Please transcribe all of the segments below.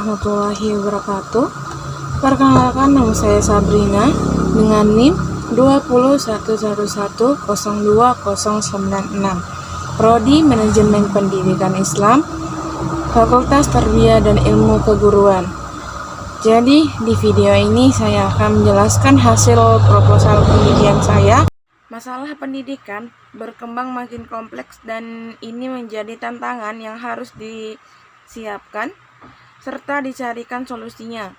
warahmatullahi wabarakatuh. Perkenalkan, nama saya Sabrina dengan NIM 20111020096, Prodi Manajemen Pendidikan Islam, Fakultas Tarbiyah dan Ilmu Keguruan. Jadi di video ini saya akan menjelaskan hasil proposal penelitian saya. Masalah pendidikan berkembang makin kompleks dan ini menjadi tantangan yang harus disiapkan serta dicarikan solusinya,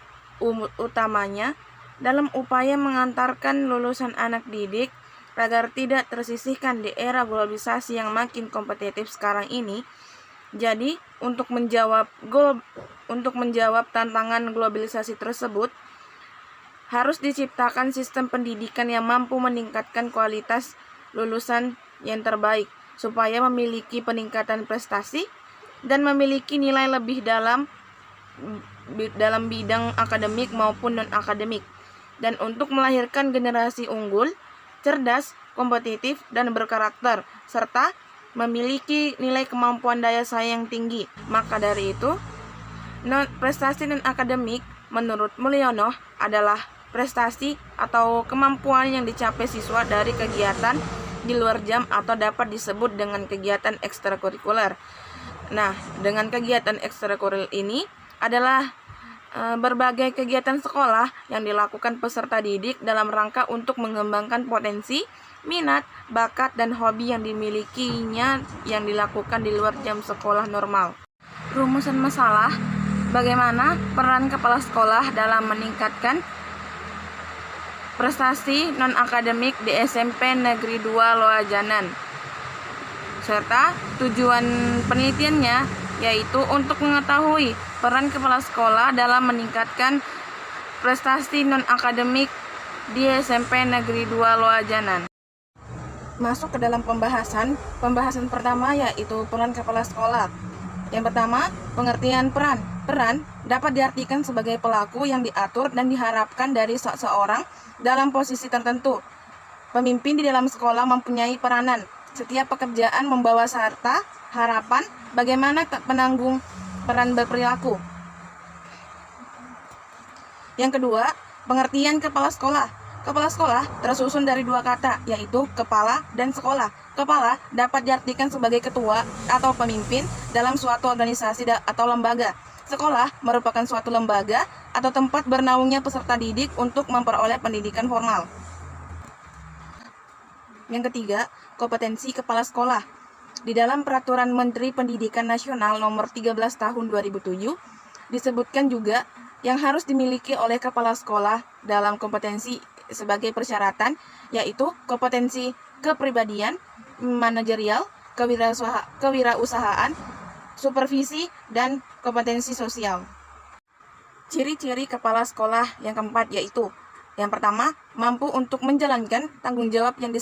utamanya dalam upaya mengantarkan lulusan anak didik agar tidak tersisihkan di era globalisasi yang makin kompetitif sekarang ini. Jadi, untuk menjawab tantangan globalisasi tersebut, harus diciptakan sistem pendidikan yang mampu meningkatkan kualitas lulusan yang terbaik, supaya memiliki peningkatan prestasi dan memiliki nilai lebih dalam bidang akademik maupun non-akademik, dan untuk melahirkan generasi unggul, cerdas, kompetitif, dan berkarakter, serta memiliki nilai kemampuan daya saing tinggi. Maka dari itu, prestasi non-akademik menurut Mulyono adalah prestasi atau kemampuan yang dicapai siswa dari kegiatan di luar jam atau dapat disebut dengan kegiatan ekstrakurikuler. Nah, dengan kegiatan ekstrakurikuler ini adalah berbagai kegiatan sekolah yang dilakukan peserta didik dalam rangka untuk mengembangkan potensi, minat, bakat, dan hobi yang dimilikinya yang dilakukan di luar jam sekolah normal. Rumusan masalah: bagaimana peran kepala sekolah dalam meningkatkan prestasi non-akademik di SMP Negeri 2 Loajanan, serta tujuan penelitiannya yaitu untuk mengetahui peran kepala sekolah dalam meningkatkan prestasi non-akademik di SMP Negeri 2 Loajanan. Masuk ke dalam pembahasan pertama yaitu peran kepala sekolah. Yang pertama, pengertian peran. Peran dapat diartikan sebagai pelaku yang diatur dan diharapkan dari seseorang dalam posisi tertentu. Pemimpin di dalam sekolah mempunyai peranan. Setiap pekerjaan membawa serta harapan bagaimana penanggung peran berperilaku. Yang kedua, pengertian kepala sekolah. Kepala sekolah tersusun dari dua kata, yaitu kepala dan sekolah. Kepala dapat diartikan sebagai ketua atau pemimpin dalam suatu organisasi atau lembaga. Sekolah merupakan suatu lembaga atau tempat bernaungnya peserta didik untuk memperoleh pendidikan formal. Yang ketiga, kompetensi kepala sekolah. Di dalam Peraturan Menteri Pendidikan Nasional Nomor 13 Tahun 2007, disebutkan juga yang harus dimiliki oleh kepala sekolah dalam kompetensi sebagai persyaratan, yaitu kompetensi kepribadian, manajerial, kewirausahaan, supervisi, dan kompetensi sosial. Ciri-ciri kepala sekolah yang keempat yaitu: yang pertama, mampu untuk menjalankan tanggung jawab yang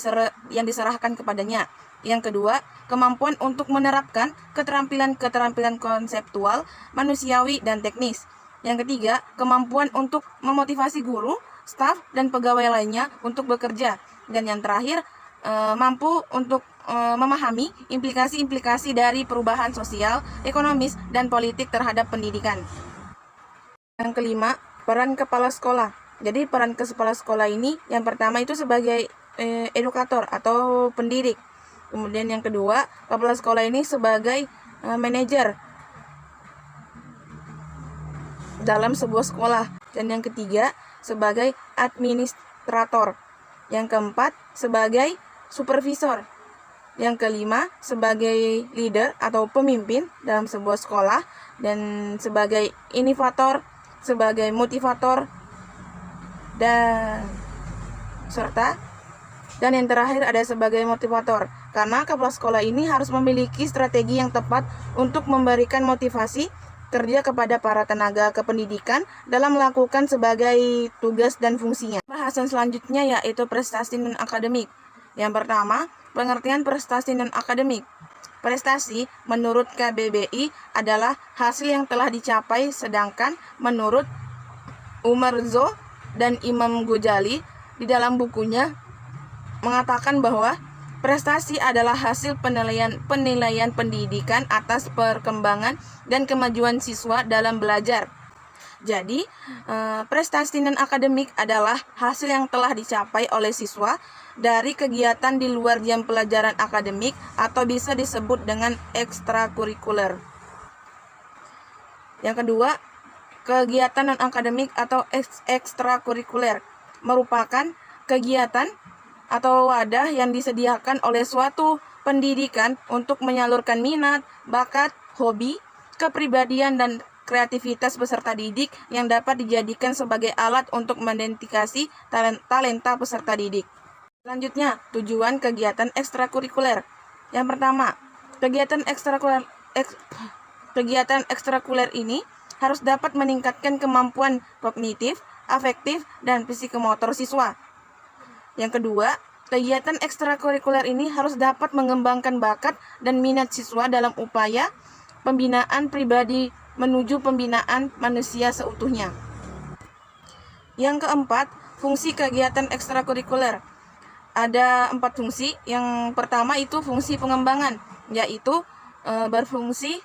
diserahkan kepadanya. Yang kedua, kemampuan untuk menerapkan keterampilan konseptual, manusiawi, dan teknis. Yang ketiga, kemampuan untuk memotivasi guru, staf, dan pegawai lainnya untuk bekerja. Dan yang terakhir, mampu untuk memahami implikasi-implikasi dari perubahan sosial, ekonomis, dan politik terhadap pendidikan. Yang kelima, peran kepala sekolah. Jadi peran kepala sekolah ini yang pertama itu sebagai edukator atau pendidik. Kemudian yang kedua, kepala sekolah ini sebagai manajer dalam sebuah sekolah. Dan yang ketiga, sebagai administrator. Yang keempat, sebagai supervisor. Yang kelima, sebagai leader atau pemimpin dalam sebuah sekolah. Dan sebagai inovator, sebagai motivator, dan yang terakhir ada sebagai motivator. Karena kepala sekolah ini harus memiliki strategi yang tepat untuk memberikan motivasi kerja kepada para tenaga kependidikan dalam melakukan sebagai tugas dan fungsinya. Bahasan selanjutnya yaitu prestasi non-akademik. Yang pertama, pengertian prestasi non-akademik. Prestasi menurut KBBI adalah hasil yang telah dicapai, sedangkan menurut Umar Zo dan Imam Ghazali di dalam bukunya mengatakan bahwa prestasi adalah hasil penilaian pendidikan atas perkembangan dan kemajuan siswa dalam belajar. Jadi, prestasi non-akademik adalah hasil yang telah dicapai oleh siswa dari kegiatan di luar jam pelajaran akademik atau bisa disebut dengan ekstrakurikuler. Yang kedua, kegiatan non-akademik atau ekstrakurikuler merupakan kegiatan atau wadah yang disediakan oleh suatu pendidikan untuk menyalurkan minat, bakat, hobi, kepribadian, dan kreativitas peserta didik yang dapat dijadikan sebagai alat untuk mengidentifikasi talenta peserta didik. Selanjutnya, tujuan kegiatan ekstrakurikuler. Yang pertama, kegiatan ekstrakurikuler ini harus dapat meningkatkan kemampuan kognitif, afektif, dan psikomotor siswa. Yang kedua, kegiatan ekstrakurikuler ini harus dapat mengembangkan bakat dan minat siswa dalam upaya pembinaan pribadi menuju pembinaan manusia seutuhnya. Yang keempat, fungsi kegiatan ekstrakurikuler. Ada 4 fungsi. Yang pertama itu fungsi pengembangan, yaitu berfungsi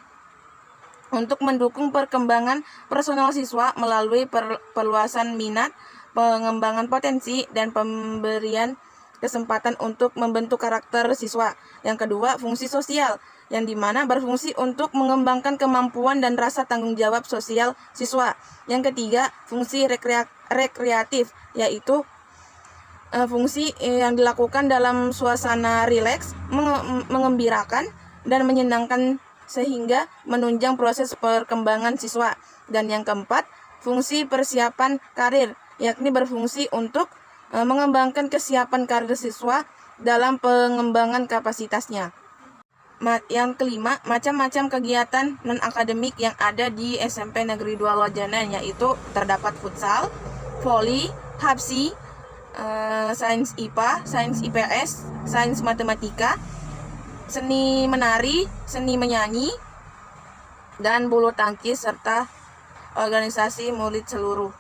untuk mendukung perkembangan personal siswa melalui perluasan minat, pengembangan potensi, dan pemberian kesempatan untuk membentuk karakter siswa. Yang kedua, fungsi sosial, yang dimana berfungsi untuk mengembangkan kemampuan dan rasa tanggung jawab sosial siswa. Yang ketiga, fungsi rekreatif, yaitu fungsi yang dilakukan dalam suasana rileks, mengembirakan, dan menyenangkan sehingga menunjang proses perkembangan siswa. Dan yang keempat, fungsi persiapan karir, yakni berfungsi untuk mengembangkan kesiapan karir siswa dalam pengembangan kapasitasnya. Yang kelima, macam-macam kegiatan non-akademik yang ada di SMP Negeri 2 Lojanan, yaitu terdapat futsal, voli, hapsi, sains IPA, sains IPS, sains matematika, seni menari, seni menyanyi, dan bulu tangkis, serta organisasi murid seluruh.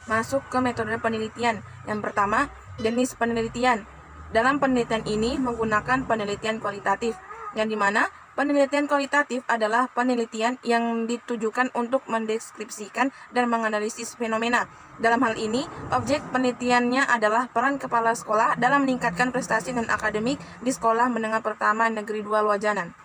Masuk ke metode penelitian. Yang pertama, jenis penelitian. Dalam penelitian ini menggunakan penelitian kualitatif, yang dimana penelitian kualitatif adalah penelitian yang ditujukan untuk mendeskripsikan dan menganalisis fenomena. Dalam hal ini, objek penelitiannya adalah peran kepala sekolah dalam meningkatkan prestasi non-akademik di sekolah menengah pertama Negeri 2 Lojanan.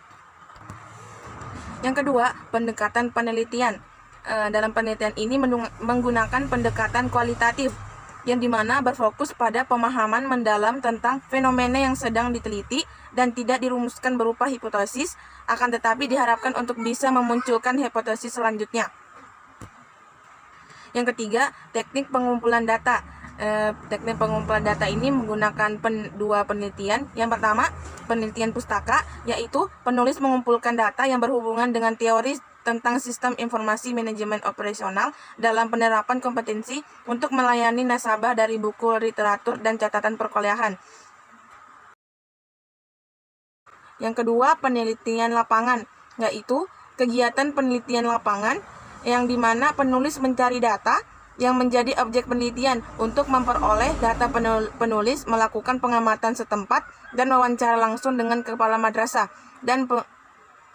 Yang kedua, pendekatan penelitian. Dalam penelitian ini menggunakan pendekatan kualitatif, yang dimana berfokus pada pemahaman mendalam tentang fenomena yang sedang diteliti dan tidak dirumuskan berupa hipotesis, akan tetapi diharapkan untuk bisa memunculkan hipotesis selanjutnya. Yang ketiga, teknik pengumpulan data. Teknik pengumpulan data ini menggunakan dua penelitian. Yang pertama, penelitian pustaka, yaitu penulis mengumpulkan data yang berhubungan dengan teori tentang sistem informasi manajemen operasional dalam penerapan kompetensi untuk melayani nasabah dari buku literatur dan catatan perkuliahan. Yang kedua, penelitian lapangan, yaitu kegiatan penelitian lapangan yang dimana penulis mencari data yang menjadi objek penelitian untuk memperoleh data penulis, melakukan pengamatan setempat dan wawancara langsung dengan kepala madrasah, dan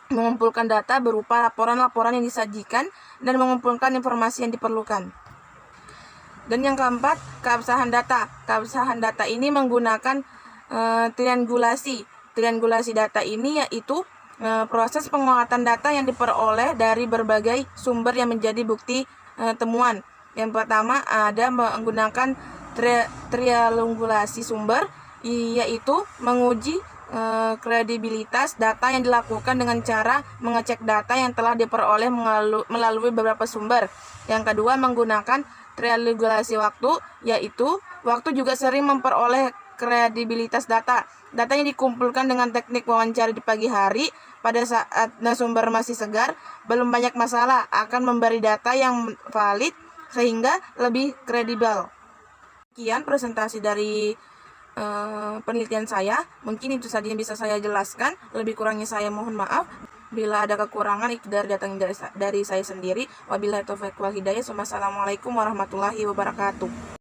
mengumpulkan data berupa laporan-laporan yang disajikan dan mengumpulkan informasi yang diperlukan. Dan yang keempat, keabsahan data. Keabsahan data ini menggunakan triangulasi. Triangulasi data ini yaitu proses penguatan data yang diperoleh dari berbagai sumber yang menjadi bukti temuan. Yang pertama ada menggunakan triangulasi sumber, yaitu menguji kredibilitas data yang dilakukan dengan cara mengecek data yang telah diperoleh melalui beberapa sumber. Yang kedua, menggunakan triangulasi waktu, yaitu waktu juga sering memperoleh kredibilitas data. Datanya dikumpulkan dengan teknik wawancara di pagi hari pada saat sumber masih segar, belum banyak masalah, akan memberi data yang valid sehingga lebih kredibel. Sekian presentasi dari penelitian saya. Mungkin itu saja yang bisa saya jelaskan. Lebih kurangnya saya mohon maaf. Bila ada kekurangan itu datang dari saya sendiri. Wabillahi taufiq wal hidayah. Wassalamualaikum warahmatullahi wabarakatuh.